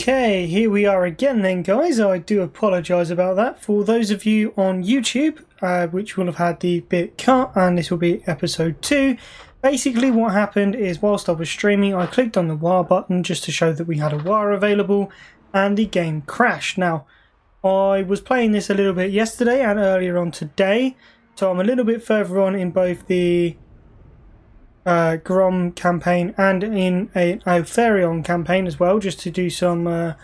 Okay, here we are again then, guys. I do apologise about that. For those of you on YouTube, which will have had the bit cut, and this will be episode 2. Basically what happened is, whilst I was streaming, I clicked on the WAR button just to show that we had a WAR available, and the game crashed. Now, I was playing this a little bit yesterday and earlier on today, so I'm a little bit further on in both the Grom campaign and in a Therion campaign as well, just to do some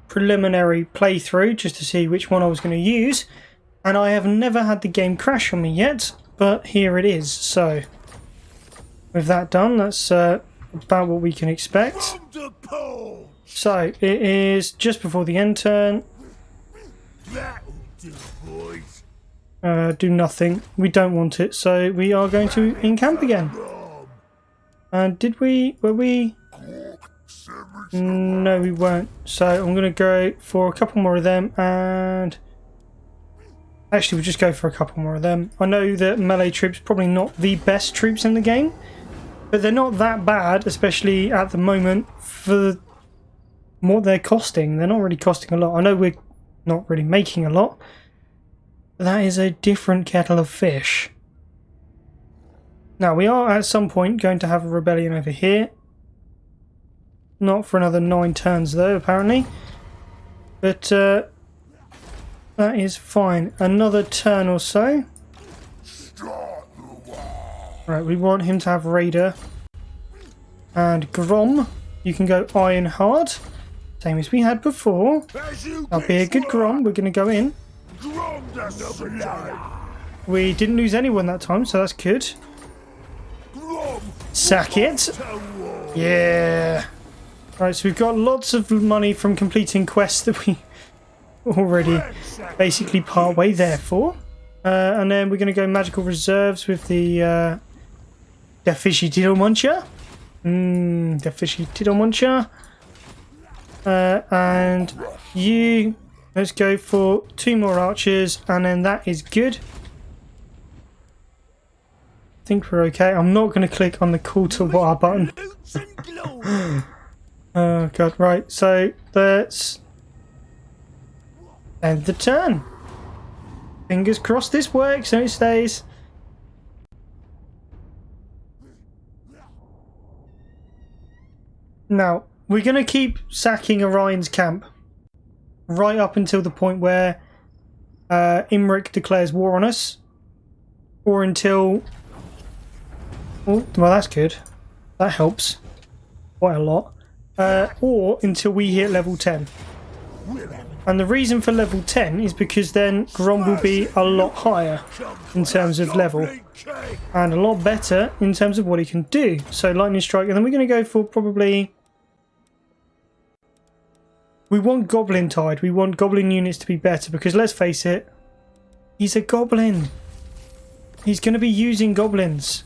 preliminary playthrough just to see which one I was going to use. And I have never had the game crash on me yet, but here it is. So with that done, that's about what we can expect. So it is just before the end turn. Do nothing. We don't want it, so we are going to encamp again. And were we? No, we weren't. So I'm going to go for a couple more of them, and actually we'll just go for a couple more of them. I know that melee troops probably not the best troops in the game, but they're not that bad, especially at the moment for what they're costing. They're not really costing a lot. I know we're not really making a lot. That is a different kettle of fish. Now, we are at some point going to have a rebellion over here. Not for another 9 turns though, apparently. But that is fine. Another turn or so. Right, we want him to have Raider. And Grom, you can go Iron Hard. Same as we had before. That'll be a good Grom. We're going to go in. We didn't lose anyone that time, so that's good. Sack it. Yeah. Right, so we've got lots of money from completing quests that we already basically part way there for. And then we're going to go magical reserves with the fishy diddle muncher. The fishy diddle muncher. And you... Let's go for 2 more archers, and then that is good. I think we're okay. I'm not going to click on the call to war button. Oh god, right. So let's end the turn. Fingers crossed this works and it stays. Now, we're going to keep sacking Orion's camp right up until the point where Imriks declares war on us, or until... Oh, well, that's good. That helps quite a lot. Or until we hit level 10. And the reason for level 10 is because then Grom will be a lot higher in terms of level, and a lot better in terms of what he can do. So Lightning Strike, and then we're going to go for probably... We want Goblin Tide. We want Goblin units to be better because, let's face it, he's a Goblin. He's going to be using Goblins.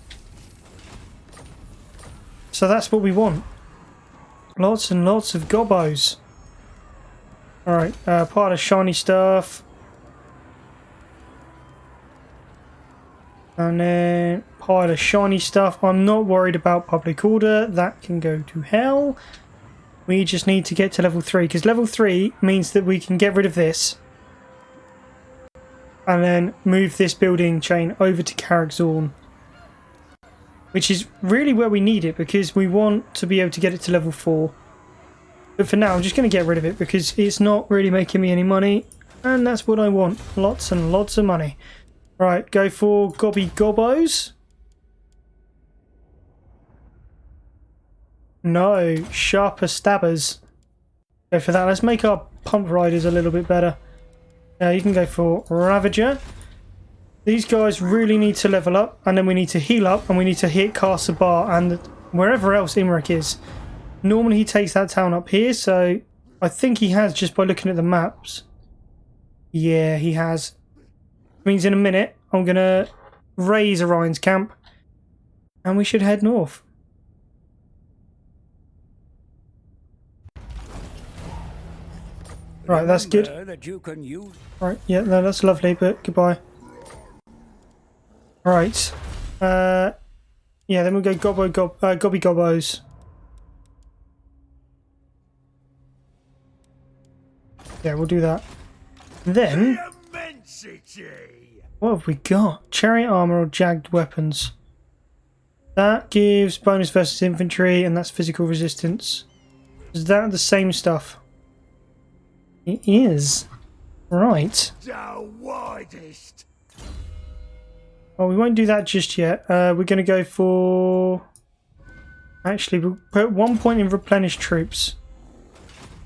So that's what we want. Lots and lots of Gobbos. Alright, part of shiny stuff. And then pile of shiny stuff. I'm not worried about public order. That can go to hell. We just need to get to level 3, because level 3 means that we can get rid of this. And then move this building chain over to Carrickzorn. Which is really where we need it, because we want to be able to get it to level 4. But for now, I'm just going to get rid of it, because it's not really making me any money. And that's what I want. Lots and lots of money. Right, go for Gobby Gobbos. No, sharper stabbers. Go for that. Let's make our pump riders a little bit better. You can go for Ravager. These guys really need to level up, and then we need to heal up, and we need to hit Castle Bar and wherever else Imriks is. Normally he takes that town up here, so I think he has just by looking at the maps. Yeah, he has. Means in a minute I'm going to raise Orion's camp, and we should head north. Right, that's good. Right, yeah, no, that's lovely, but goodbye. Right. Yeah, then we'll go Gobby Gobbos. Yeah, we'll do that. Then, what have we got? Chariot armor or jagged weapons. That gives bonus versus infantry, and that's physical resistance. Is that the same stuff? It is. Right. Oh, we won't do that just yet. We're going to go for... Actually, we'll put 1 point in replenish troops.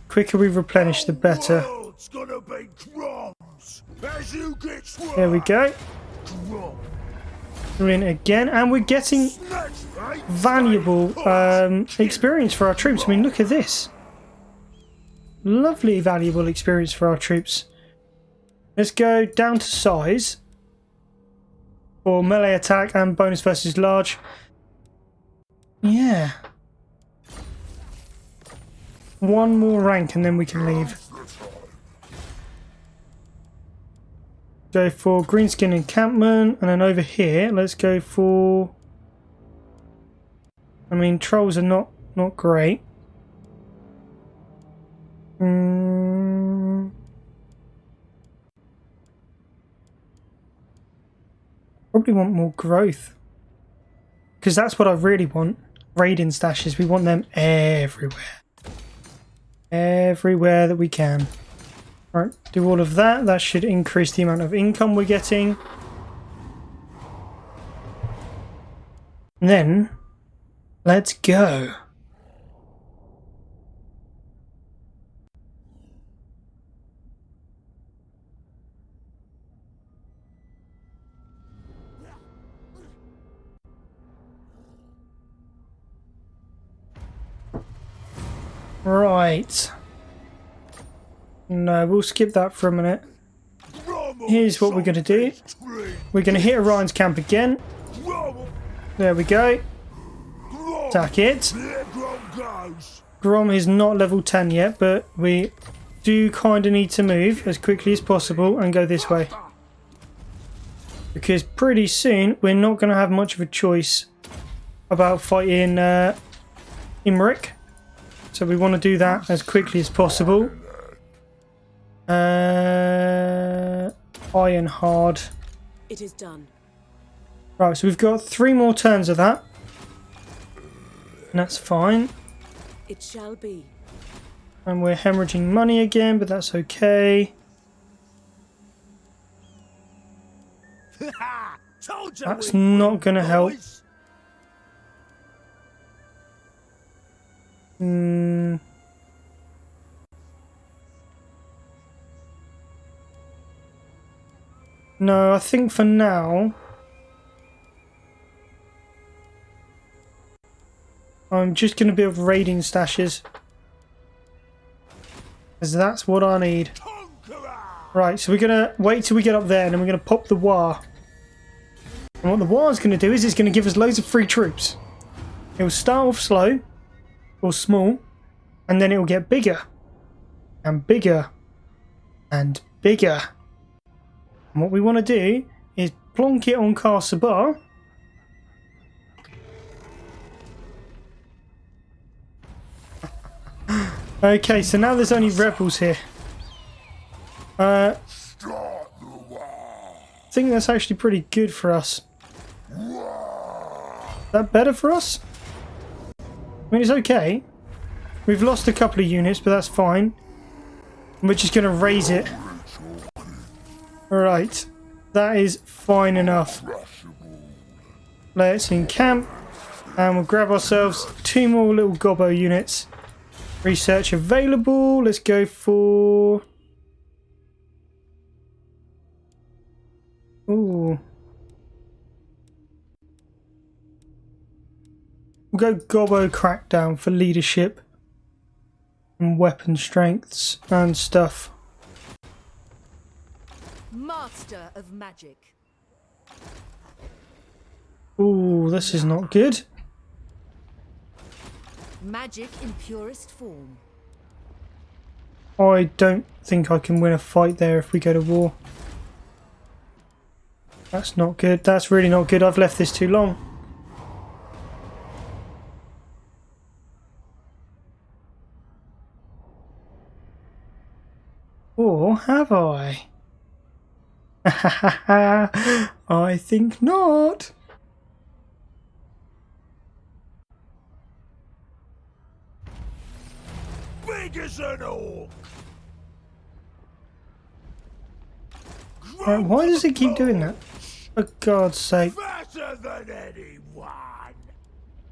The quicker we replenish, the better. There we go. We're in again, and we're getting valuable experience for our troops. I mean, look at this. Lovely, valuable experience for our troops. Let's go down to size for melee attack and bonus versus large. Yeah. 1 more rank and then we can leave. Go for Greenskin encampment, and then over here, let's go for... I mean, trolls are not great. Probably want more growth. Because that's what I really want. Raiding stashes, we want them everywhere. Everywhere that we can. Right, do all of that. That should increase the amount of income we're getting. And then, let's go. Right. No, we'll skip that for a minute. Here's what we're going to do. We're going to hit Orion's camp again. There we go. Attack it. Grom is not level 10 yet, but we do kind of need to move as quickly as possible and go this way. Because pretty soon we're not going to have much of a choice about fighting Imrik. So we want to do that as quickly as possible. Iron hard. It is done. Right, so we've got 3 more turns of that. And that's fine. It shall be. And we're hemorrhaging money again, but that's okay. That's not going to help. No, I think for now I'm just going to build raiding stashes, because that's what I need. Right, so we're going to wait till we get up there, and then we're going to pop the war. And what the war is going to do is it's going to give us loads of free troops. It will start off slow or small, and then it will get bigger and bigger and bigger. And what we want to do is plonk it on Castle Bar. Okay, so now there's only rebels here. I think that's actually pretty good for us. Is that better for us? I mean, it's okay. We've lost a couple of units, but that's fine. And we're just going to raise it. Alright, that is fine enough. Let's encamp, and we'll grab ourselves 2 more little gobbo units. Research available. Let's go for... Ooh. We'll go gobbo crackdown for leadership and weapon strengths and stuff. Master of magic. Ooh, this is not good. Magic in purest form. I don't think I can win a fight there if we go to war. That's not good. That's really not good. I've left this too long. Or have I? I think not. Big as an orc. Right, why does it keep doing that? For God's sake. Fatter than anyone.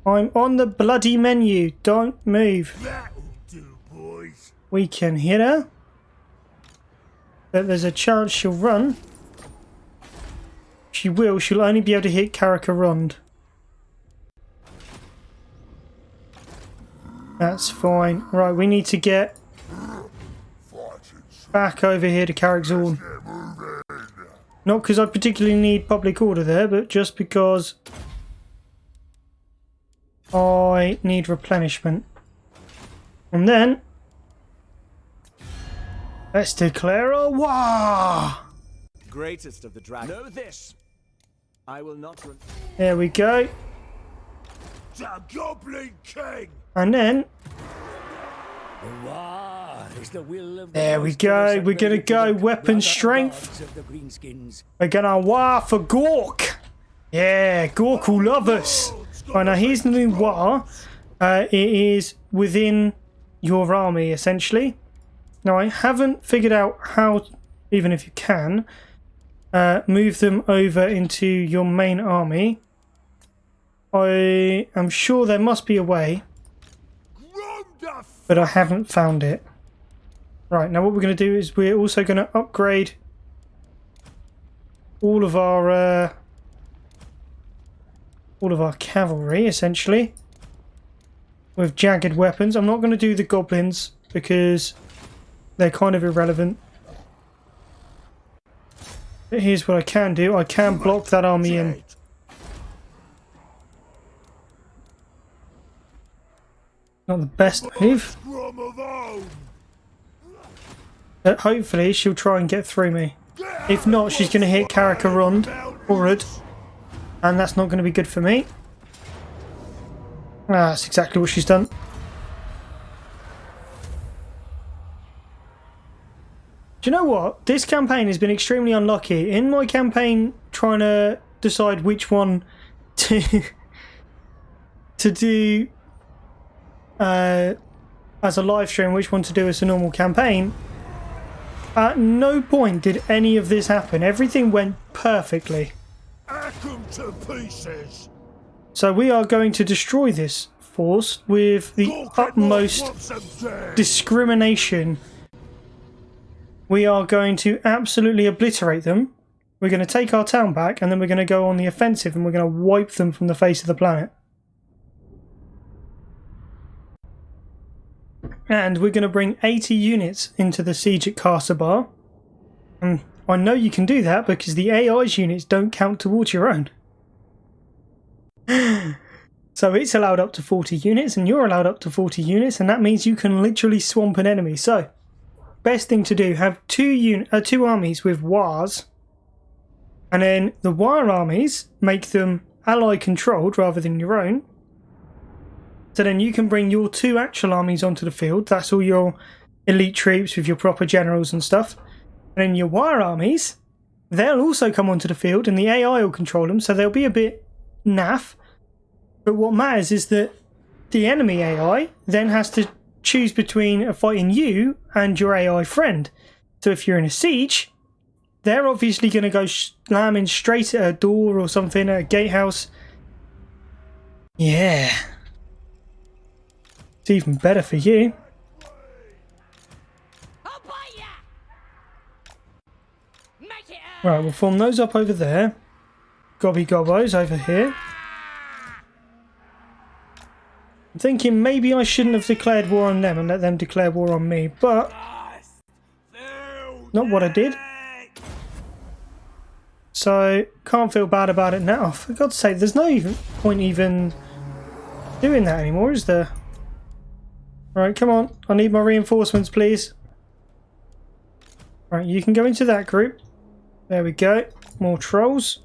I'm on the bloody menu. Don't move. That'll do, boys. We can hit her. But there's a chance she'll run. She will. She'll only be able to hit Karakarond. That's fine. Right, we need to get back over here to Karakzorn. Not because I particularly need public order there, but just because I need replenishment. And then let's declare a war! Greatest of the dragon. Know this. I will not run. There we go. The Goblin King. And then there we go. We're gonna go weapon strength. We're gonna war for Gork. Yeah, Gork will love us. Right, now here's the new war. It is within your army essentially. Now I haven't figured out how, even if you can, move them over into your main army. I am sure there must be a way, but I haven't found it. Right, now what we're going to do is we're also going to upgrade all of our cavalry essentially with jagged weapons. I'm not going to do the goblins because they're kind of irrelevant. But here's what I can do. I can block that army in. Not the best move. But hopefully she'll try and get through me. If not, she's going to hit Karakarond or Rud. And that's not going to be good for me. Ah, that's exactly what she's done. Do you know what? This campaign has been extremely unlucky. In my campaign trying to decide which one to do as a live stream, which one to do as a normal campaign, at no point did any of this happen. Everything went perfectly. To pieces. So we are going to destroy this force with the utmost discrimination. We are going to absolutely obliterate them. We're going to take our town back and then we're going to go on the offensive and we're going to wipe them from the face of the planet. And we're going to bring 80 units into the siege at Karsabar. And I know you can do that because the AI's units don't count towards your own. So it's allowed up to 40 units and you're allowed up to 40 units, and that means you can literally swamp an enemy. So best thing to do, have two armies with wars, and then the war armies make them ally controlled rather than your own. So then you can bring your two actual armies onto the field. That's all your elite troops with your proper generals and stuff. And then your war armies, they'll also come onto the field and the AI will control them, so they'll be a bit naff. But what matters is that the enemy AI then has to choose between fighting you and your AI friend. So if you're in a siege, they're obviously going to go slamming straight at a door or something, at a gatehouse. Yeah. It's even better for you. Right, we'll form those up over there. Gobby gobbos over here. I'm thinking maybe I shouldn't have declared war on them and let them declare war on me, but not what I did. So, can't feel bad about it now. For God's sake, there's no point even doing that anymore, is there? Right, come on. I need my reinforcements, please. Right, you can go into that group. There we go. More trolls.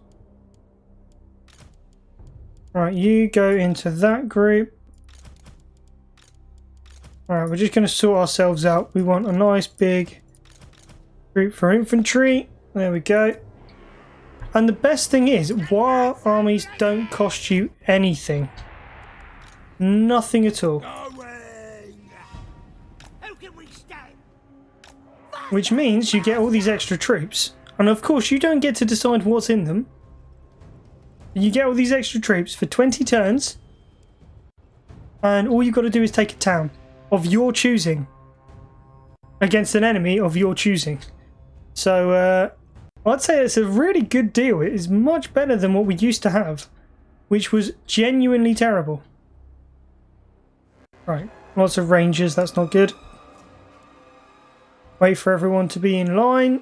Right, you go into that group. Alright, we're just going to sort ourselves out. We want a nice big Group for infantry. There we go. And the best thing is, war armies don't cost you anything. Nothing at all. Who can we stand? Which means you get all these extra troops. And of course, you don't get to decide what's in them. You get all these extra troops for 20 turns. And all you've got to do is take a town of your choosing. Against an enemy of your choosing. So, I'd say it's a really good deal. It is much better than what we used to have. Which was genuinely terrible. Right, lots of rangers, that's not good. Wait for everyone to be in line.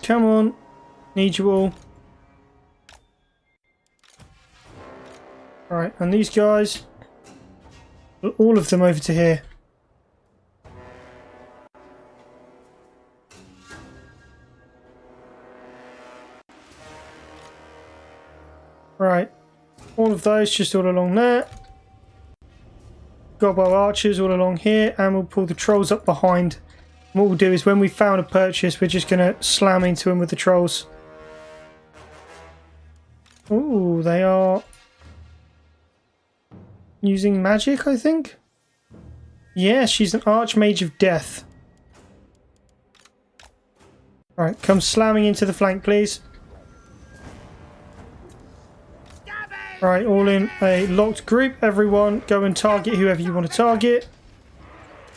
Come on, need you all. Right, and these guys, all of them over to here. Right, all of those just all along there. Got our archers all along here, and we'll pull the trolls up behind. And what we'll do is when we've found a purchase, we're just going to slam into them with the trolls. Ooh, they are using magic, I think? Yeah, she's an archmage of death. Alright, come slamming into the flank, please. Alright, all in a locked group. Everyone go and target whoever you want to target.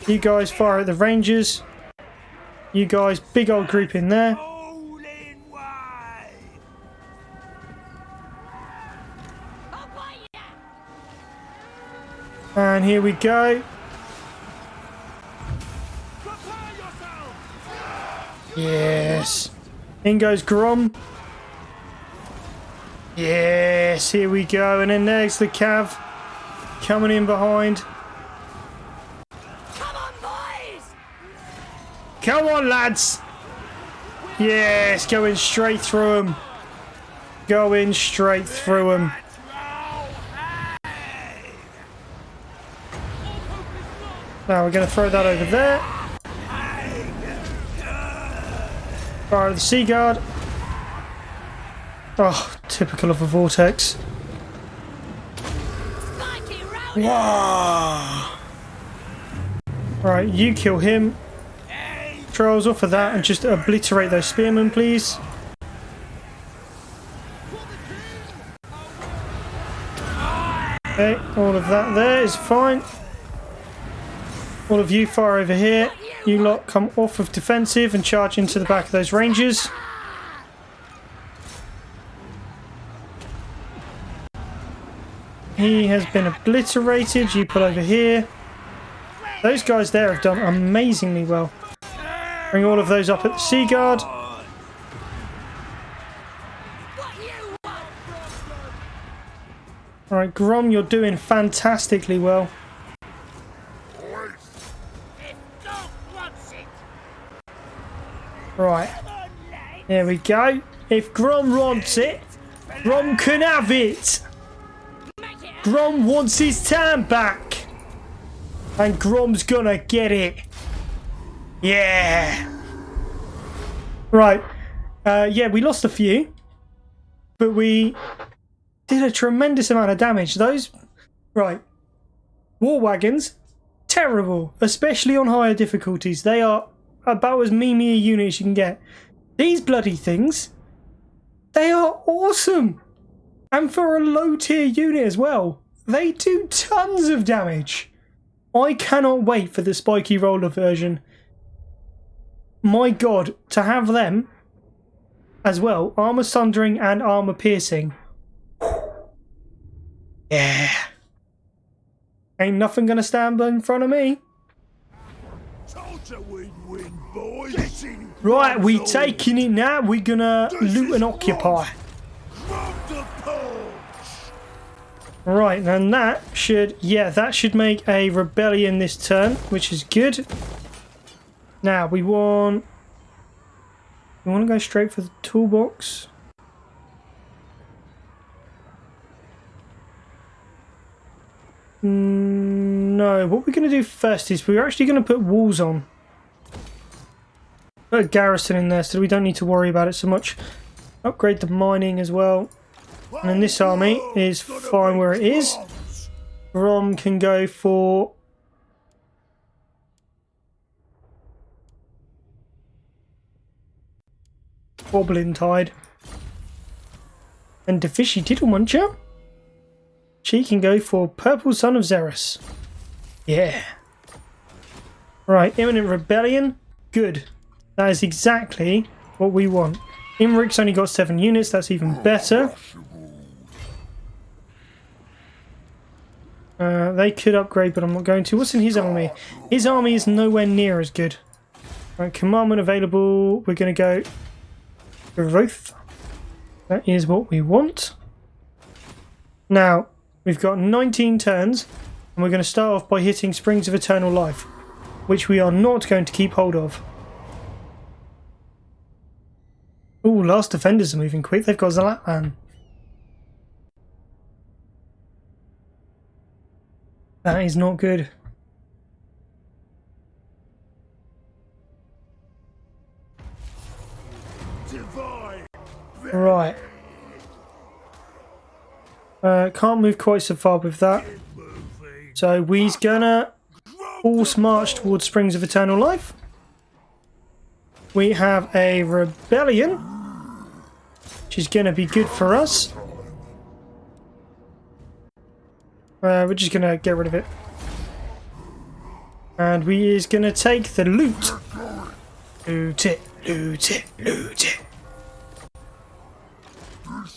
You guys fire at the rangers. You guys, big old group in there. And here we go. Yes. In goes Grom. Yes, here we go. And then there's the Cav coming in behind. Come on, boys! Come on, lads. Yes, going straight through them. Going straight through them. Now we're going to throw that over there. Fire the Sea Guard. Oh, typical of a Vortex. Wow. Right, you kill him. Trolls off of that and just obliterate those spearmen, please. Okay, all of that there is fine. All of you fire over here. You lot come off of defensive and charge into the back of those rangers. He has been obliterated. You pull over here. Those guys there have done amazingly well. Bring all of those up at the Sea Guard. Alright, Grom, you're doing fantastically well. Right. There we go. If Grom wants it, Grom can have it. Grom wants his time back. And Grom's gonna get it. Yeah. Right. Yeah, we lost a few. But we did a tremendous amount of damage. Those... Right. War wagons. Terrible. Especially on higher difficulties. They are about as meme a unit as you can get. These bloody things. They are awesome. And for a low tier unit as well. They do tons of damage. I cannot wait for the spiky roller version. My god, to have them as well. Armor sundering and armor piercing. Yeah. Ain't nothing gonna stand in front of me. Win-win, boys. Right, we taking it now. We're gonna loot and occupy. Grom the Paunch. Right, and that should, yeah, that should make a rebellion this turn, which is good. Now we want to go straight for the toolbox. No, what we're going to do first is we're actually going to put walls on. Put a garrison in there so we don't need to worry about it so much. Upgrade the mining as well. And then this army is fine where it is. Grom can go for... Goblin Tide. And the Fishy Tiddle Muncher. She can go for Purple Son of Xeris. Yeah. Right, Imminent Rebellion. Good. That is exactly what we want. Imriks only got 7 units, that's even better. They could upgrade, but I'm not going to. What's in his army? His army is nowhere near as good. Right, commandment available. We're going to go growth. That is what we want. Now, we've got 19 turns, and we're going to start off by hitting Springs of Eternal Life, which we are not going to keep hold of. Ooh, last defenders are moving quick. They've got Zalatman. That is not good. Right. Can't move quite so far with that. So we's gonna force march towards Springs of Eternal Life. We have a rebellion, which is gonna be good for us. We're just gonna get rid of it. And we is gonna take the loot. Loot it, loot it, loot it.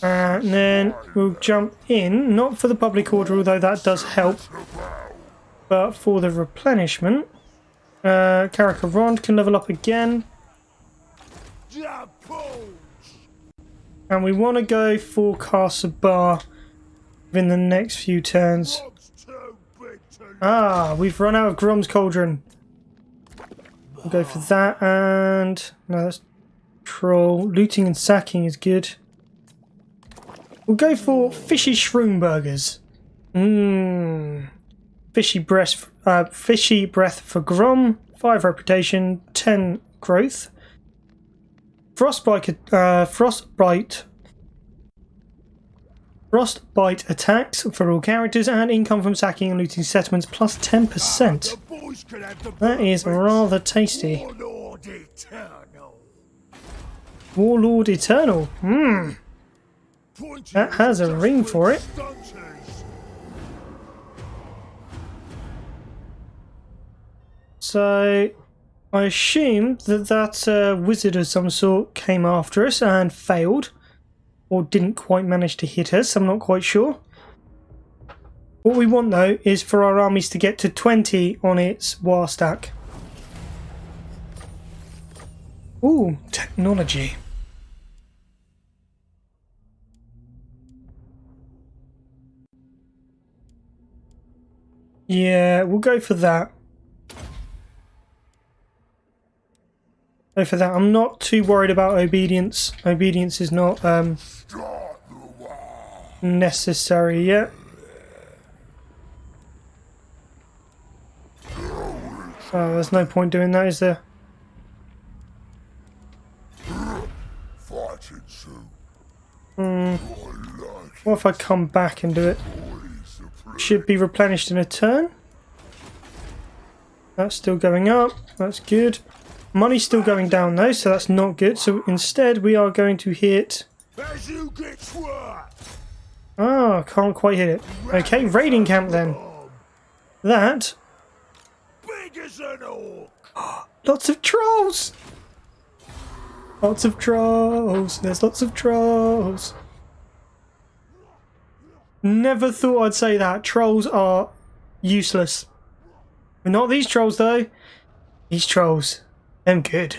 And then we'll jump in, not for the public order, although that does help, but for the replenishment. Karakarond can level up again. And we want to go for Castle Bar within the next few turns. Ah, we've run out of Grom's Cauldron. We'll go for that, and... no, that's Troll. Looting and sacking is good. We'll go for Fishy Shroom Burgers. Fishy Breath for Grom. 5 reputation, 10 growth. Frostbite attacks for all characters and income from sacking and looting settlements plus 10%. That is rather tasty. Warlord Eternal. That has a ring for it. So I assume that wizard of some sort came after us and failed. Or didn't quite manage to hit us, I'm not quite sure. What we want though is for our armies to get to 20 on its war stack. Ooh, technology. Yeah, we'll go for that. Go for that. I'm not too worried about obedience. Obedience is not necessary yet. Oh, there's no point doing that, is there? What if I come back and do it? Should be replenished in a turn. That's still going up. That's good. Money's still going down though, so that's not good. So instead we are going to hit... oh, can't quite hit it. Okay, raiding camp then. That... lots of trolls! Lots of trolls. There's lots of trolls. Never thought I'd say that. Trolls are useless. Not these trolls though. These trolls. Them good.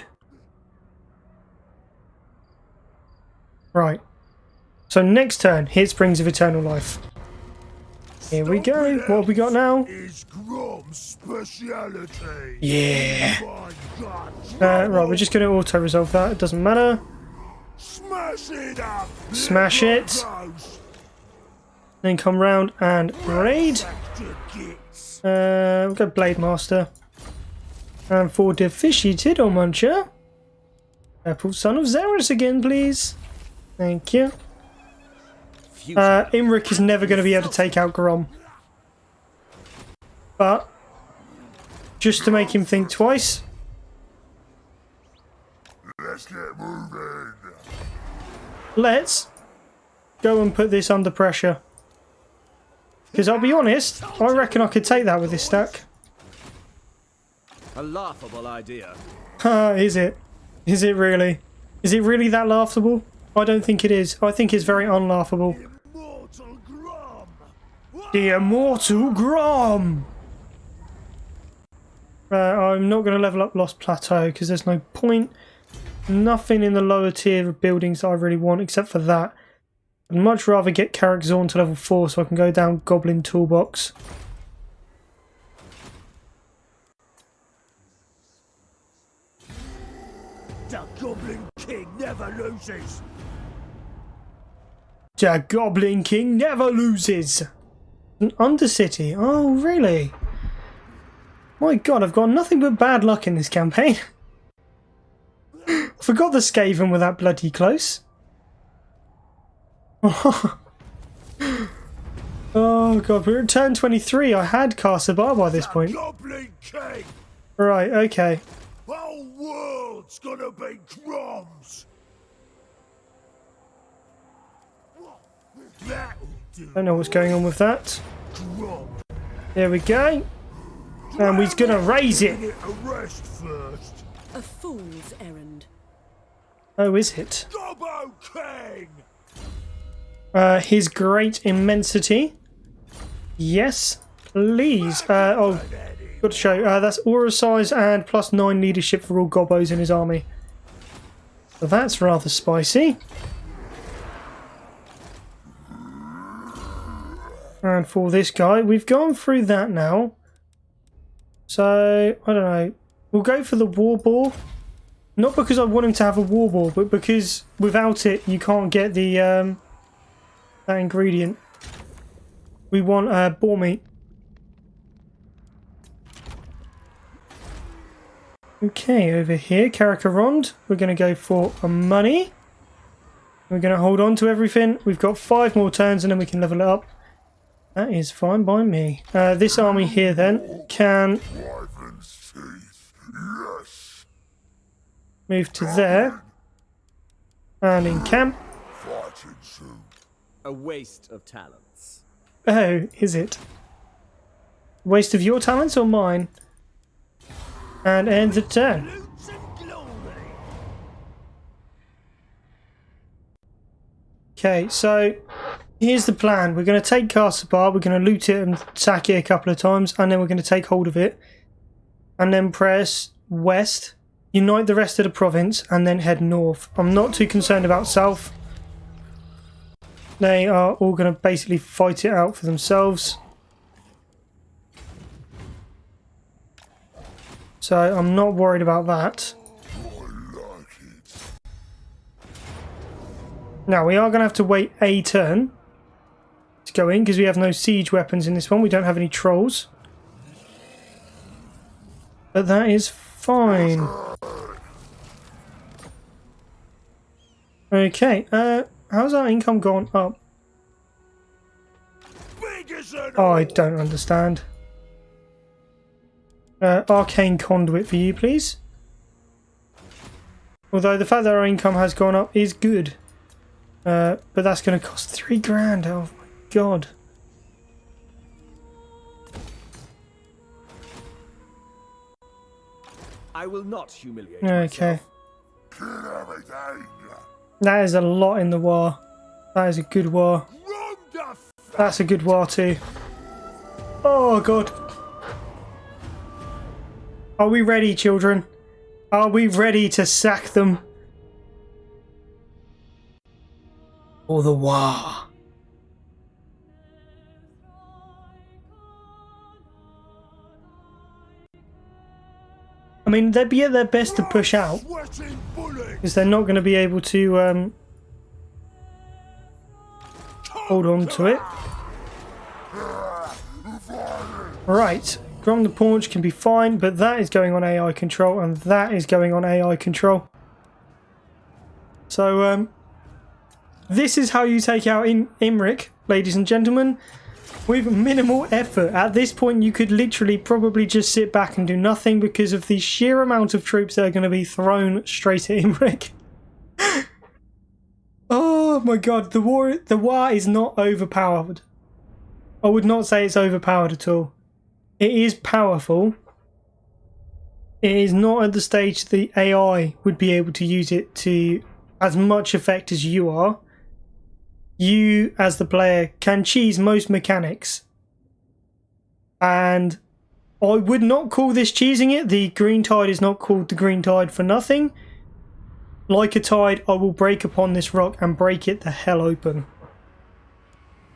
Right. So next turn, hit Springs of Eternal Life. Here we go. What have we got now? Yeah. Right, we're just going to auto-resolve that. It doesn't matter. Smash it. Then come round and raid. We'll go Blade Master. And for the Fishy Tiddle Muncher, Purple Son of Xeris again, please. Thank you. Imrik is never going to be able to take out Grom. But, just to make him think twice. Let's get moving. Let's go and put this under pressure. Because I'll be honest, I reckon I could take that with this stack. A laughable idea. Is it? Is it really? Is it really that laughable? I don't think it is. I think it's very unlaughable. Immortal Grom. The Immortal Grom! I'm not going to level up Lost Plateau because there's no point. Nothing in the lower tier of buildings that I really want except for that. I'd much rather get Carrick Zorn to level 4 so I can go down Goblin Toolbox. The Goblin King never loses. The Goblin King never loses! An Undercity? Oh, really? My god, I've got nothing but bad luck in this campaign. I forgot the Skaven were that bloody close. Oh god, we're at turn 23. I had cast a bar by this point. Goblin King. Right, okay. Whole world's gonna be Groms. That'll do. Don't know what's going on with that. Grom. There we go. And we're gonna raise it. Get a rest first. A fool's errand. Oh, is it? Gobbo King. His great immensity. Yes, please. Oh, got to show. That's aura size and +9 leadership for all gobbos in his army. So that's rather spicy. And for this guy, we've gone through that now. So, I don't know. We'll go for the War Boar. Not because I want him to have a War Boar, but because without it, you can't get the that ingredient. We want boar meat. Okay, over here, Karakarond. We're going to go for a money. We're going to hold on to everything. We've got 5 more turns and then we can level it up. That is fine by me. This army here then can Wyvern's teeth. Yes. move to there. And in camp. Fighting soon. A waste of talents. Oh, is it? Waste of your talents or mine? And end the turn. Loots and glory. Okay, so here's the plan. We're going to take Castlebar, we're going to loot it and sack it a couple of times, and then we're going to take hold of it. And then press west, unite the rest of the province, and then head north. I'm not too concerned about south. They are all going to basically fight it out for themselves. So I'm not worried about that. I like it. Now we are going to have to wait a turn to go in because we have no siege weapons in this one. We don't have any trolls. But that is fine. Okay, how's our income gone up? Big as an Oh, I don't understand. Arcane Conduit for you, please. Although the fact that our income has gone up is good. But that's going to cost 3 grand. Oh my god. I will not humiliate Okay. myself. Kill everything. That is a lot in the war. That is a good war. Grom the That's a good war too. Oh god. Are we ready, children? Are we ready to sack them? For the war. I mean, they'd be at their best to push out, sweating bullet. because they're not going to be able to hold on to it. Right, Grom the Paunch can be fine, but that is going on AI control, and that is going on AI control. So, this is how you take out Imrik, ladies and gentlemen, with minimal effort. At this point, you could literally probably just sit back and do nothing because of the sheer amount of troops that are going to be thrown straight at Imrik. Oh my god, the war is not overpowered. I would not say it's overpowered at all. It is powerful. It is not at the stage the AI would be able to use it to as much effect as you are. You, as the player, can cheese most mechanics. And I would not call this cheesing it. The green tide is not called the green tide for nothing. Like a tide, I will break upon this rock and break it the hell open.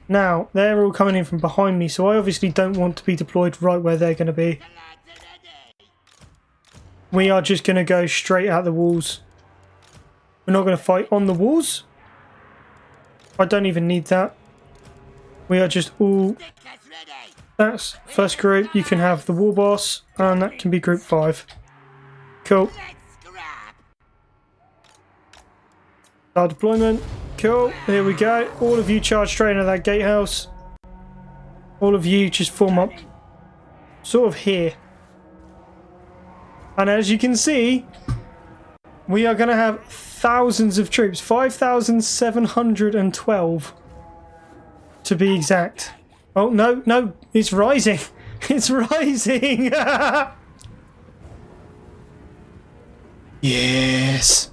Now, they're all coming in from behind me, so I obviously don't want to be deployed right where they're going to be. We are just going to go straight at the walls. We're not going to fight on the walls. I don't even need that. We are just all... That's first group. You can have the war boss, and that can be group 5. Cool. Our deployment. Cool. Here we go. All of you charge straight into that gatehouse. All of you just form up sort of here. And as you can see, we are going to have thousands of troops. 5,712 to be exact. Oh, no, no. It's rising. It's rising. Yes.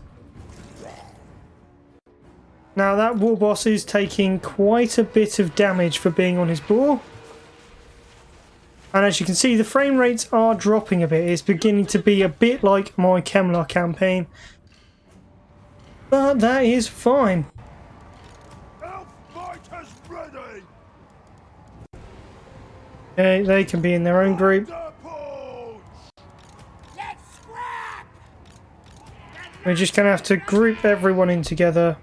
Now that war boss is taking quite a bit of damage for being on his boar. And as you can see, the frame rates are dropping a bit. It's beginning to be a bit like my Kemlar campaign. But that is fine. Okay, they can be in their own group. We're just going to have to group everyone in together.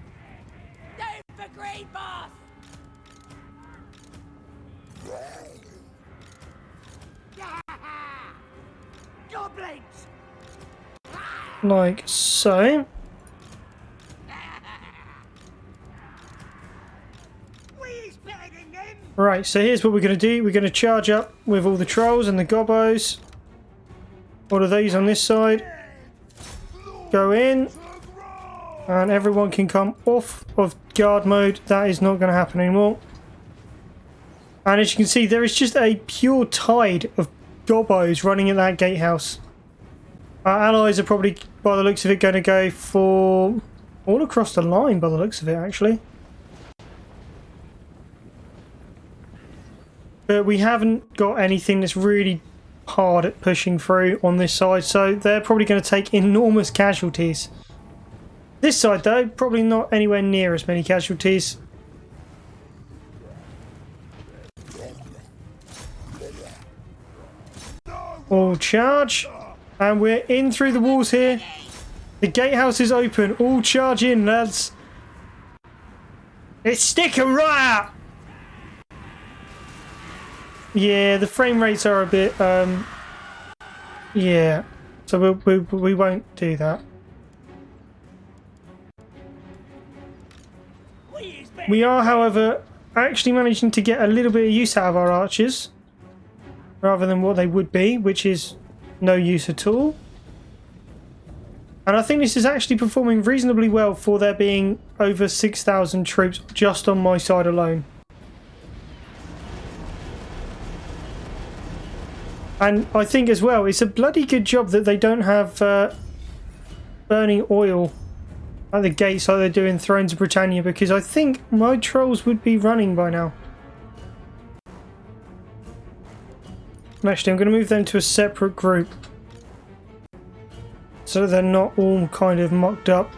Like so. Right, so here's what we're going to do. We're going to charge up with all the trolls and the gobos. All of these on this side. Go in. And everyone can come off of guard mode. That is not going to happen anymore. And as you can see, there is just a pure tide of gobos running at that gatehouse. Our allies are probably, by the looks of it, going to go for all across the line, by the looks of it, actually. But we haven't got anything that's really hard at pushing through on this side, so they're probably going to take enormous casualties. This side, though, probably not anywhere near as many casualties. All charge. And we're in through the walls here. The gatehouse is open. All charge in, lads. It's sticking right out. Yeah, the frame rates are a bit, yeah. So we won't do that. We are, however, actually managing to get a little bit of use out of our archers. Rather than what they would be, which is no use at all. And I think this is actually performing reasonably well for there being over 6,000 troops just on my side alone. And I think as well, it's a bloody good job that they don't have burning oil at the gates like they do in Thrones of Britannia, because I think my trolls would be running by now. Actually, I'm going to move them to a separate group so that they're not all kind of mucked up.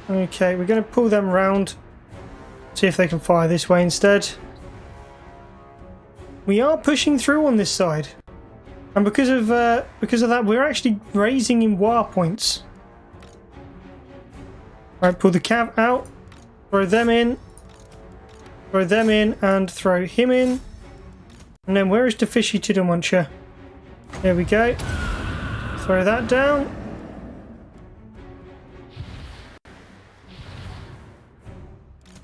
Okay, we're going to pull them round, see if they can fire this way instead. We are pushing through on this side, and because of that, we're actually raising in war points. Right, pull the cav out, throw them in. Throw them in and throw him in. And then where is the fishy to the muncher? There we go. Throw that down.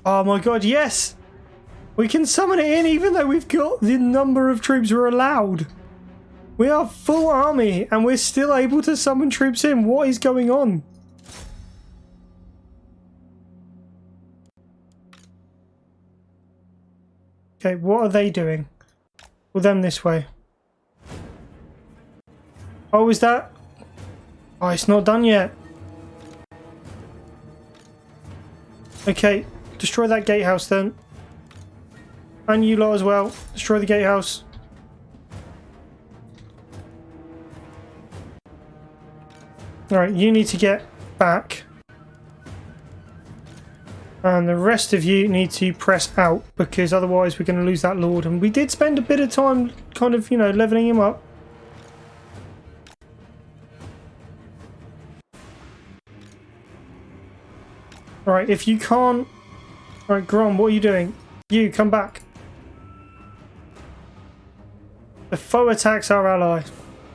Oh my god, yes! We can summon it in even though we've got the number of troops we're allowed. We are full army and we're still able to summon troops in. What is going on? Okay, what are they doing? Well, them this way. Oh, is that? Oh, it's not done yet. Okay, destroy that gatehouse then. And you lot as well. Destroy the gatehouse. Alright, you need to get back. And the rest of you need to press out, because otherwise we're going to lose that lord. And we did spend a bit of time kind of, you know, leveling him up. Alright, if you can't... Alright, Grom, what are you doing? You, come back. The foe attacks our ally.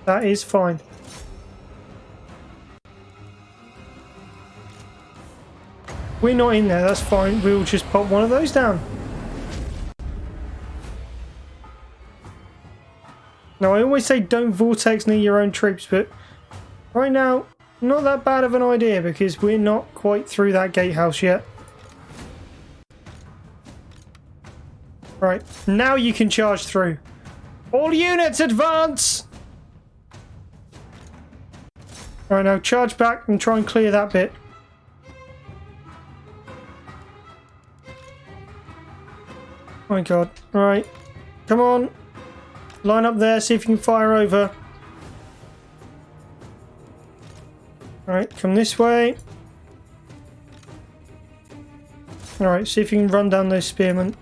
That is fine. We're not in there, that's fine. We'll just pop one of those down. Now, I always say don't Vortex near your own troops, but right now, not that bad of an idea because we're not quite through that gatehouse yet. Right, now you can charge through. All units advance! Alright, now charge back and try and clear that bit. Oh my god. Alright. Come on. Line up there, see if you can fire over. Alright, come this way. Alright, see if you can run down those spearmen.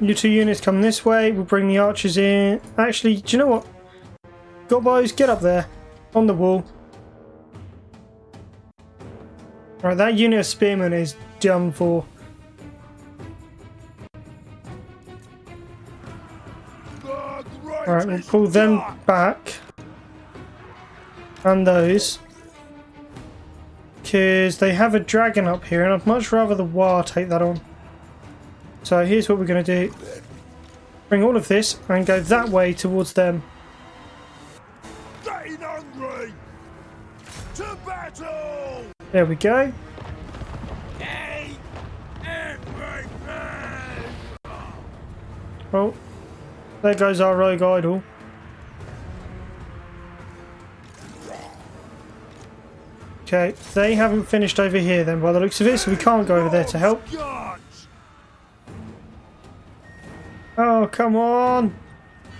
You two units come this way. We'll bring the archers in. Actually, do you know what? Gobos, get up there. On the wall. Alright, that unit of spearmen is done for. Alright, we'll pull them back. And those. Because they have a dragon up here, and I'd much rather the War take that on. So here's what we're going to do. Bring all of this and go that way towards them. Getting hungry! To battle! There we go. Eat everything! Well, there goes our rogue idol. Okay, they haven't finished over here then by the looks of it, so we can't go over there to help. Oh, come on!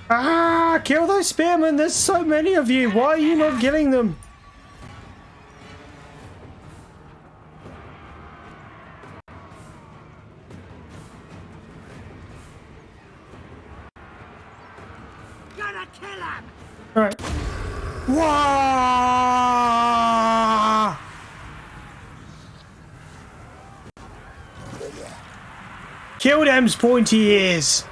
Ah! Kill those spearmen! There's so many of you! Why are you not killing them? Gonna kill him! Right. Wah! Kill them's pointy ears!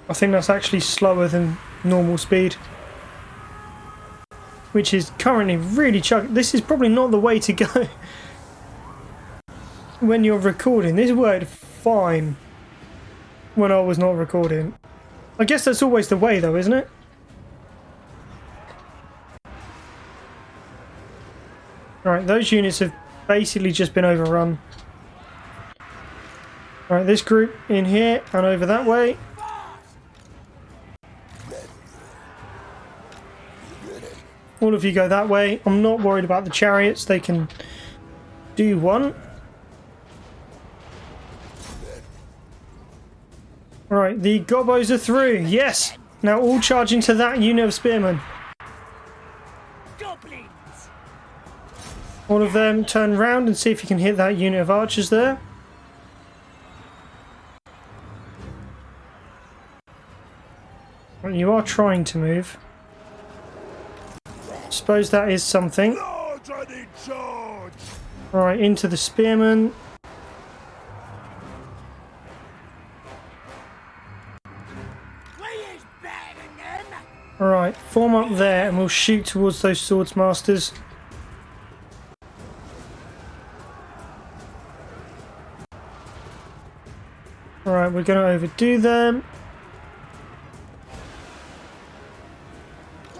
I think that's actually slower than normal speed. Which is currently really chugging. This is probably not the way to go. When you're recording. This worked fine when I was not recording. I guess that's always the way though, isn't it? Alright, those units have basically just been overrun. Alright, this group in here and over that way. All of you go that way. I'm not worried about the chariots. They can do one. Alright, the gobos are through. Yes! Now all charge into that unit of spearmen. Goblins! All of them turn round and see if you can hit that unit of archers there. Well, you are trying to move. Suppose that is something. Lords are in charge! Alright, into the spearmen. Alright, form up there and we'll shoot towards those swords masters. Alright, we're going to overdo them.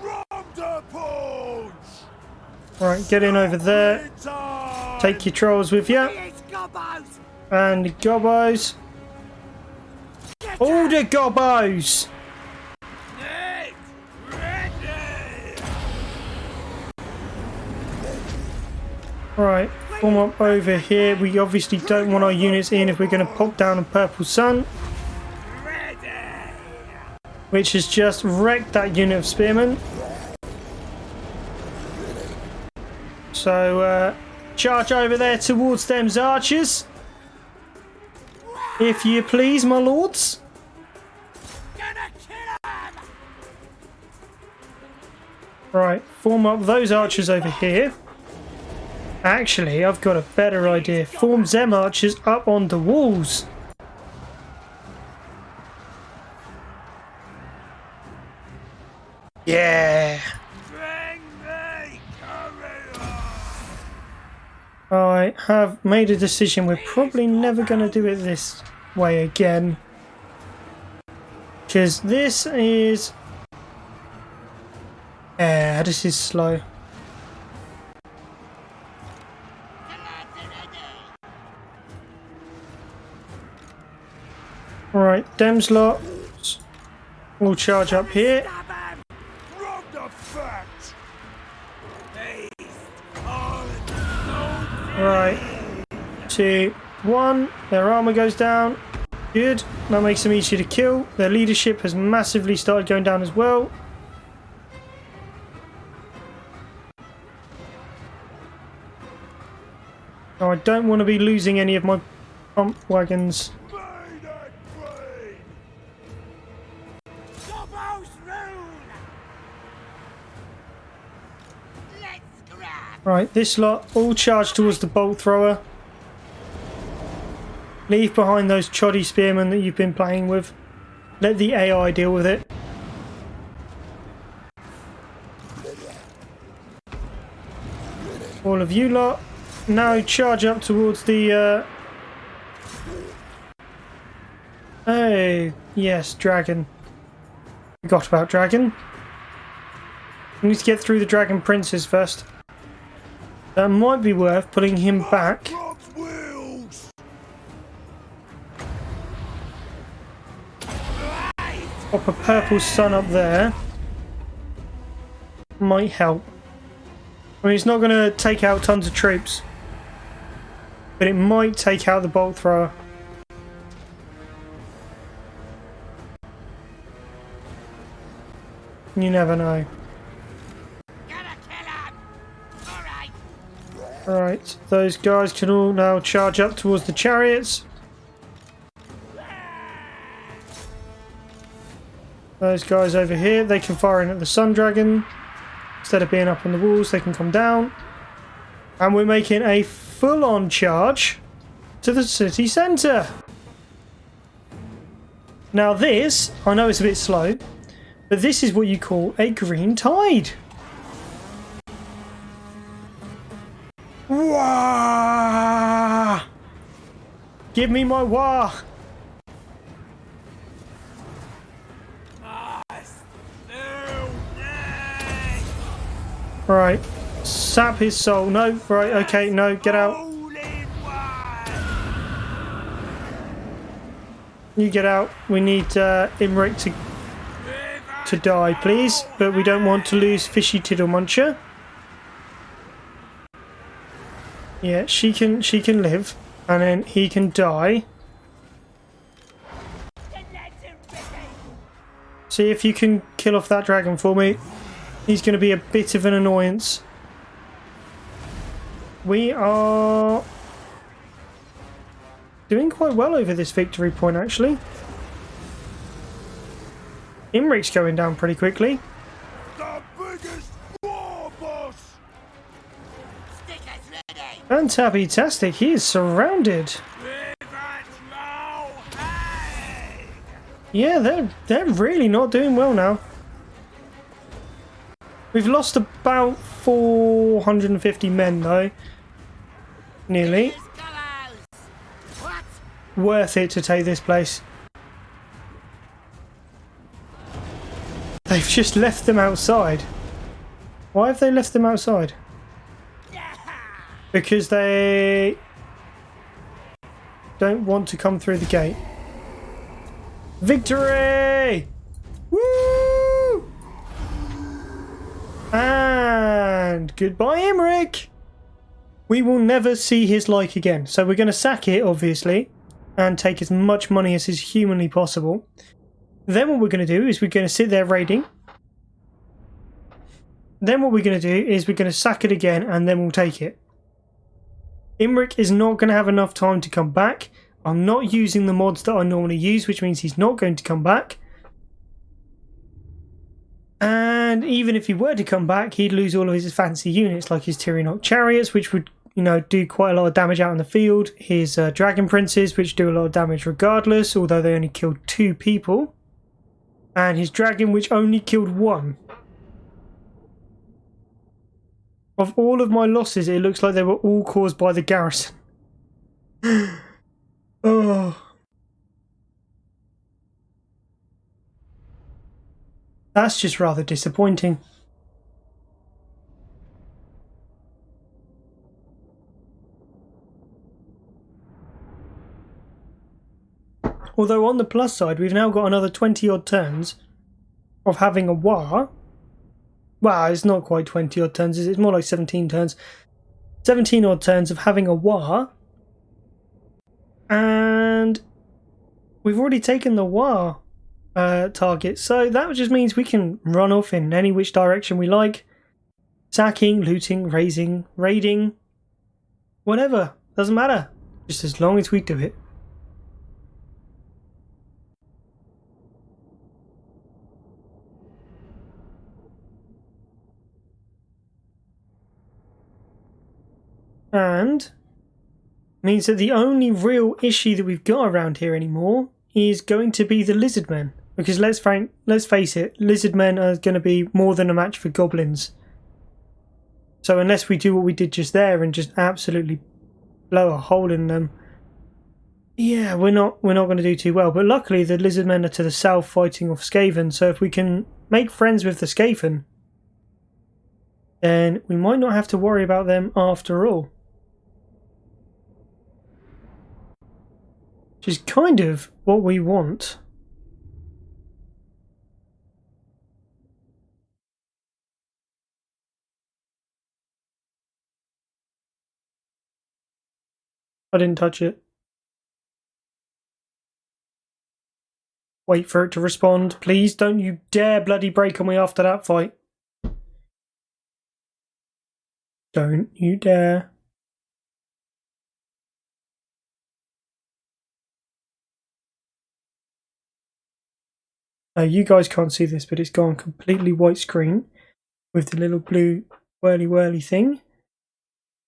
Grom the Paunch! Alright, get in over there. Take your trolls with you. And the gobbos. All the gobbos! Right, form up over here. We obviously don't want our units in if we're going to pop down a purple sun. Which has just wrecked that unit of spearmen. So, charge over there towards them archers. If you please, my lords. Right, form up those archers over here. Actually, I've got a better idea. Form them archers up on the walls. Yeah. I have made a decision. We're probably never going to do it this way again. Because this is... yeah, this is slow. Alright, Dems lot. We'll charge up here. Right. 2, 1. Their armor goes down. Good. That makes them easier to kill. Their leadership has massively started going down as well. Now I don't want to be losing any of my pump wagons. Right, this lot all charge towards the bolt thrower. Leave behind those choddy spearmen that you've been playing with. Let the AI deal with it. All of you lot, now charge up towards the... oh, yes, dragon. Forgot about dragon. We need to get through the dragon princes first. That might be worth putting him back. Pop a purple sun up there. Might help. I mean, it's not going to take out tons of troops. But it might take out the bolt thrower. You never know. Alright, those guys can all now charge up towards the chariots. Those guys over here, they can fire in at the Sun Dragon. Instead of being up on the walls, they can come down. And we're making a full-on charge to the city centre. Now this, I know it's a bit slow, but this is what you call a green tide. Wah! Give me my wah! Right, sap his soul. No, right, okay, no, get out. You get out. We need Imrik to die, please. But we don't want to lose Fishy Tiddle Muncher. Yeah, she can live, and then he can die. See if you can kill off that dragon for me. He's going to be a bit of an annoyance. We are doing quite well over this victory point, actually. Imrik's going down pretty quickly. The biggest war boss. Fantastic, he is surrounded. Yeah, they're really not doing well now. We've lost about 450 men though. Nearly. Worth it to take this place. They've just left them outside. Why have they left them outside? Because they don't want to come through the gate. Victory! Woo! And goodbye, Imrik! We will never see his like again. So we're going to sack it, obviously, and take as much money as is humanly possible. Then what we're going to do is we're going to sit there raiding. Then what we're going to do is we're going to sack it again, and then we'll take it. Imrik is not going to have enough time to come back. I'm not using the mods that I normally use, which means he's not going to come back. And even if he were to come back, he'd lose all of his fancy units, like his Tyrannoc chariots, which would, you know, do quite a lot of damage out in the field. His dragon princes, which do a lot of damage regardless, although they only killed 2 people. And his dragon, which only killed 1. Of all of my losses, it looks like they were all caused by the garrison. Oh. That's just rather disappointing. Although on the plus side, we've now got another 20 odd turns of having a war. Well, it's not quite 20 odd turns, it's more like 17 turns. 17 odd turns of having a war. And we've already taken the war target, so that just means we can run off in any which direction we like. Sacking, looting, raiding, whatever, doesn't matter, just as long as we do it. And means that the only real issue that we've got around here anymore is going to be the lizardmen. Because let's face it, lizardmen are going to be more than a match for goblins. So unless we do what we did just there and just absolutely blow a hole in them, yeah, we're not going to do too well. But luckily the lizardmen are to the south fighting off Skaven, so if we can make friends with the Skaven, then we might not have to worry about them after all. Which is kind of what we want. I didn't touch it. Wait for it to respond. Please don't you dare bloody break on me after that fight. Don't you dare. Now you guys can't see this, but it's gone completely white screen with the little blue whirly thing.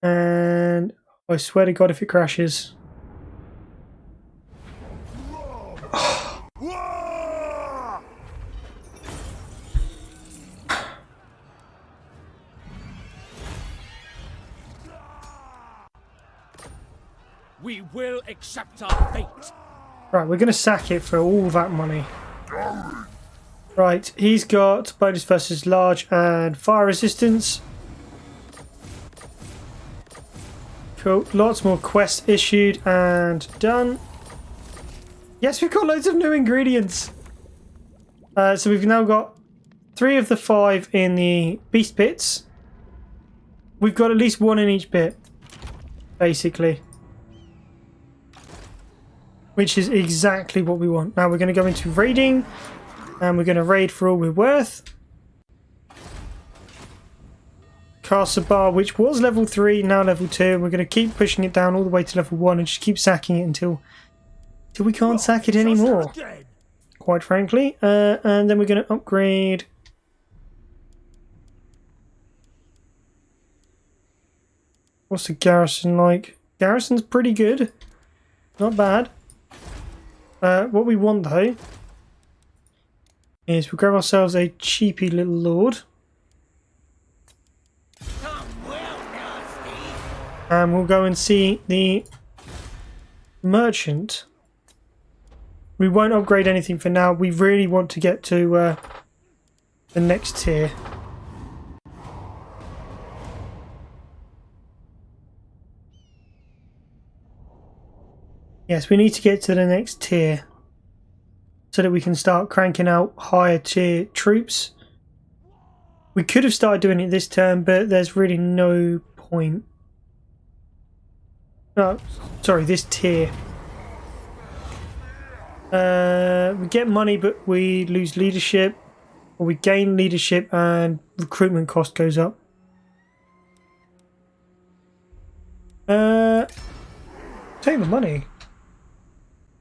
And I swear to God if it crashes. We will accept our fate. Right, we're going to sack it for all that money. Right, he's got bonus versus large and fire resistance. Cool, lots more quests issued and done. Yes, we've got loads of new ingredients. So we've now got 3 of the 5 in the beast pits. We've got at least 1 in each pit, basically. Which is exactly what we want. Now we're going to go into raiding. And we're going to raid for all we're worth. Castle Bar, which was level 3, now level 2. And we're going to keep pushing it down all the way to level 1 and just keep sacking it until we can't sack it anymore. Quite frankly. And then we're going to upgrade. What's the garrison like? Garrison's pretty good. Not bad. What we want though is we'll grab ourselves a cheapy little lord. And we'll go and see the merchant. We won't upgrade anything for now. We really want to get to the next tier. Yes, we need to get to the next tier so that we can start cranking out higher tier troops. We could have started doing it this turn, but there's really no point. Oh, sorry, this tier. We get money, but we lose leadership, or we gain leadership and recruitment cost goes up. Take the money.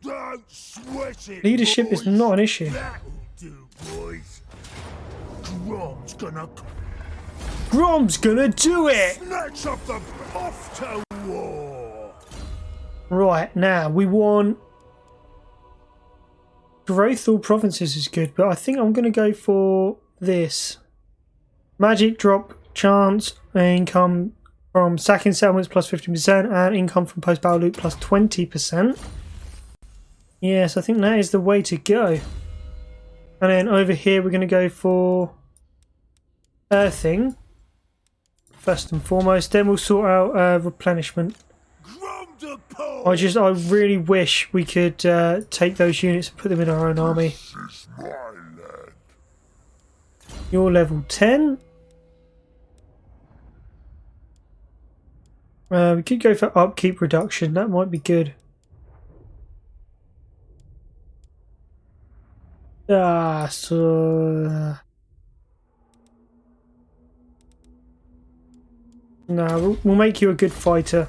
Don't sweat it, Leadership boys. is not an issue. That'll do, boys. Grom's gonna Grom's gonna do it! snatch up the off to war. Right, now we want... Growth all provinces is good, but I think I'm gonna go for this. Magic drop chance income from sacking settlements plus 15% and income from post-battle loot plus 20%. Yes, I think that is the way to go. And then over here we're going to go for earthing first and foremost. Then we'll sort out replenishment. Grom the Paunch. I really wish we could take those units and put them in our own army. This is my land. You're level 10. We could go for upkeep reduction. That might be good. No, we'll make you a good fighter.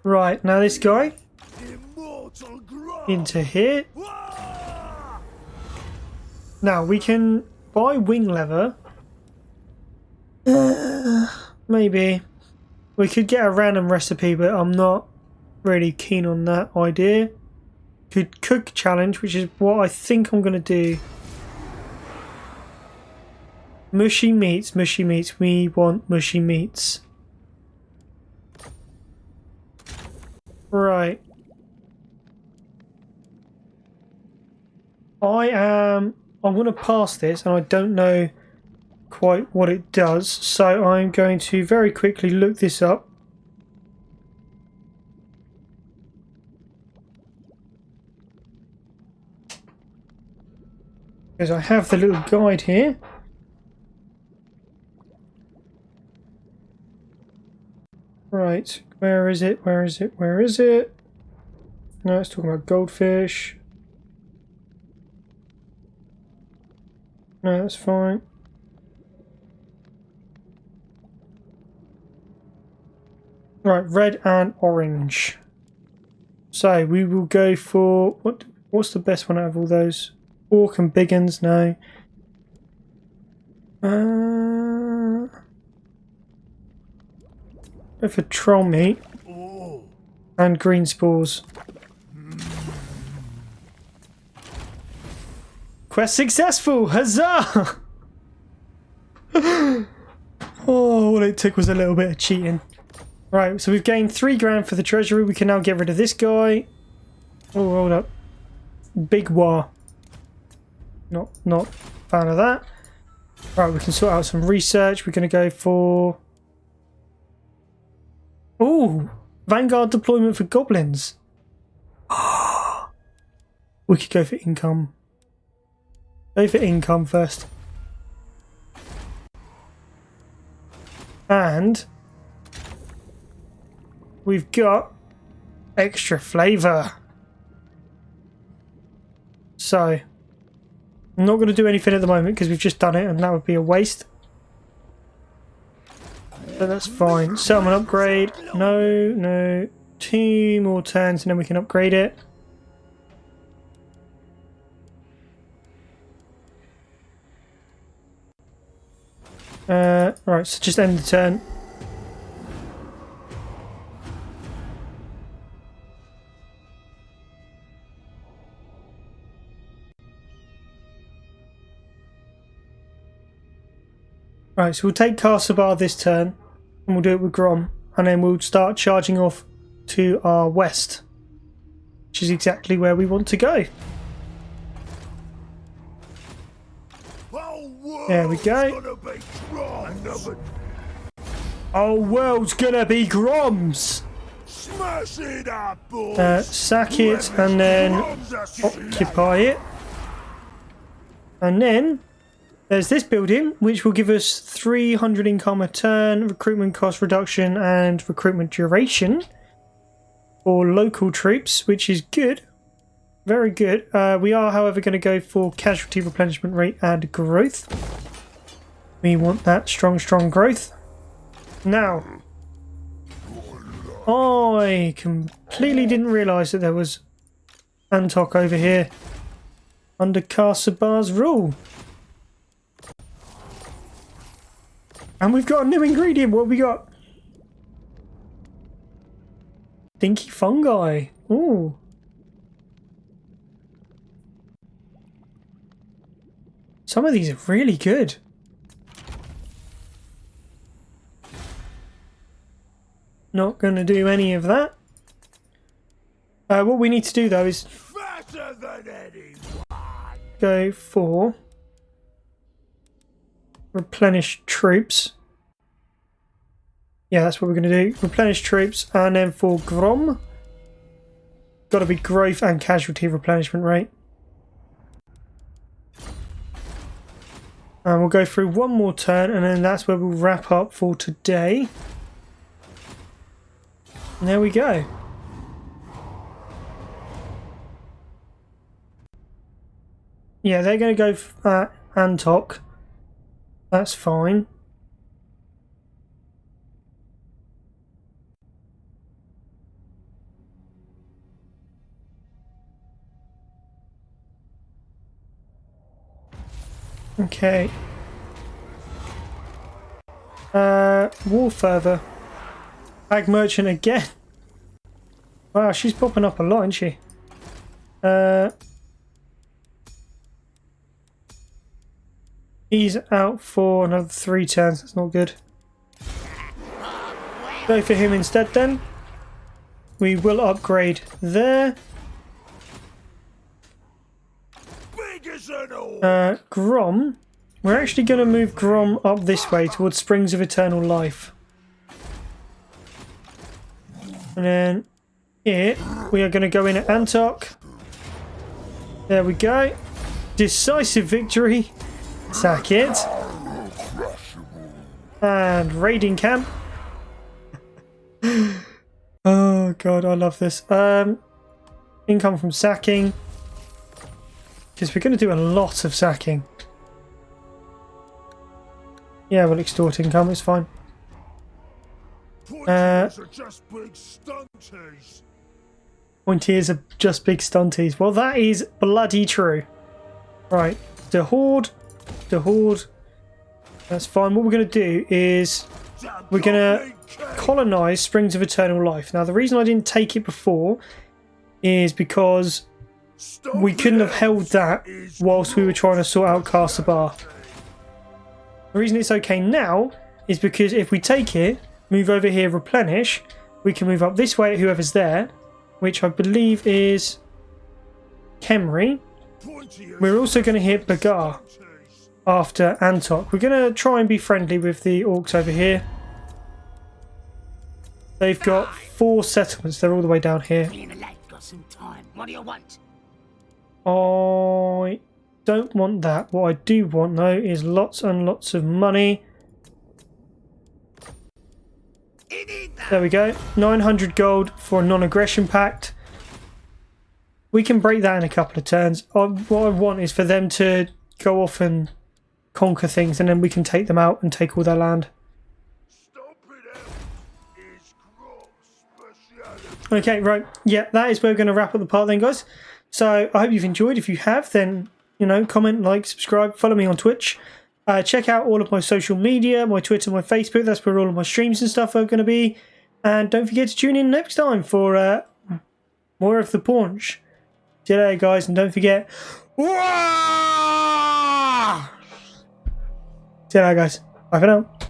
Right, now this guy Immortal Grom. into here. Ah! Now we can buy wing leather. Maybe we could get a random recipe, but I'm not really keen on that idea. Could cook challenge, which is what I think I'm going to do. Mushy meats, mushy meats. We want mushy meats. Right. I'm going to pass this, and I don't know quite what it does, so I'm going to very quickly look this up. Because I have the little guide here. Right, where is it? Where is it? Where is it? No, it's talking about goldfish. No, that's fine. Right, red and orange. So we will go for what's the best one out of all those? Orc and big uns, no. Go for troll meat and green spores. Quest successful! Huzzah! Oh, all it took was a little bit of cheating. Right, so we've gained 3 grand for the treasury. We can now get rid of this guy. Oh, hold up. Big war. Not fan of that. Right, we can sort out some research. We're going to go for... Oh, Vanguard deployment for goblins. We could go for income. Go for income first. And we've got extra flavour. So, I'm not going to do anything at the moment because we've just done it and that would be a waste. So that's fine. Settlement upgrade. No. 2 more turns and then we can upgrade it. Right, so just end the turn. Right, so we'll take Castlebar this turn, and we'll do it with Grom, and then we'll start charging off to our west, which is exactly where we want to go. There we go. Our world's gonna be Grom's! Smash it up, boys! Sack it and then occupy it. And then there's this building, which will give us 300 income a turn, recruitment cost reduction, and recruitment duration for local troops, which is good. Very good. We are, however, going to go for casualty replenishment rate and growth. We want that strong growth. Now, I completely didn't realise that there was Antok over here under Castlebar's rule. And we've got a new ingredient. What have we got? Dinky fungi. Ooh. Some of these are really good. Not going to do any of that. What we need to do though is go for replenish troops. Yeah, that's what we're going to do. Replenish troops, and then for Grom, got to be growth and casualty replenishment rate. And we'll go through one more turn, and then that's where we'll wrap up for today. And there we go. Yeah, they're going to go for Antok. That's fine. Okay. War further. Ag merchant again. Wow, she's popping up a lot, isn't she? He's out for another 3 turns. That's not good. Go for him instead then. We will upgrade there. Grom. We're actually going to move Grom up this way towards Springs of Eternal Life. And then here we are going to go in at Antok. There we go. Decisive victory. Sack it. And raiding camp. Oh god, I love this. Income from sacking. Because we're going to do a lot of sacking. Yeah, we'll extort income, it's fine. Pointiers are just big stunties. Well, that is bloody true. Right, the horde. That's fine. What we're going to do is we're going to colonise Springs of Eternal Life. Now, the reason I didn't take it before is because we couldn't have held that whilst we were trying to sort out Castlebar. The reason it's okay now is because if we take it, move over here, replenish, we can move up this way at whoever's there, which I believe is Khemri. We're also going to hit Bagar after Antok. We're going to try and be friendly with the orcs over here. They've got 4 settlements. They're all the way down here. What do you want? I don't want that. What I do want though is lots and lots of money. There we go. 900 gold for a non-aggression pact. We can break that in a couple of turns. What I want is for them to go off and conquer things, and then we can take them out and take all their land. Okay, right. Yeah, that is where we're going to wrap up the part then, guys. So I hope you've enjoyed. If you have, then, you know, comment, like, subscribe, follow me on Twitch. Check out all of my social media, my Twitter, my Facebook. That's where all of my streams and stuff are going to be. And don't forget to tune in next time for more of the Paunch. See you later, guys, and don't forget. See you later, guys. Bye for now.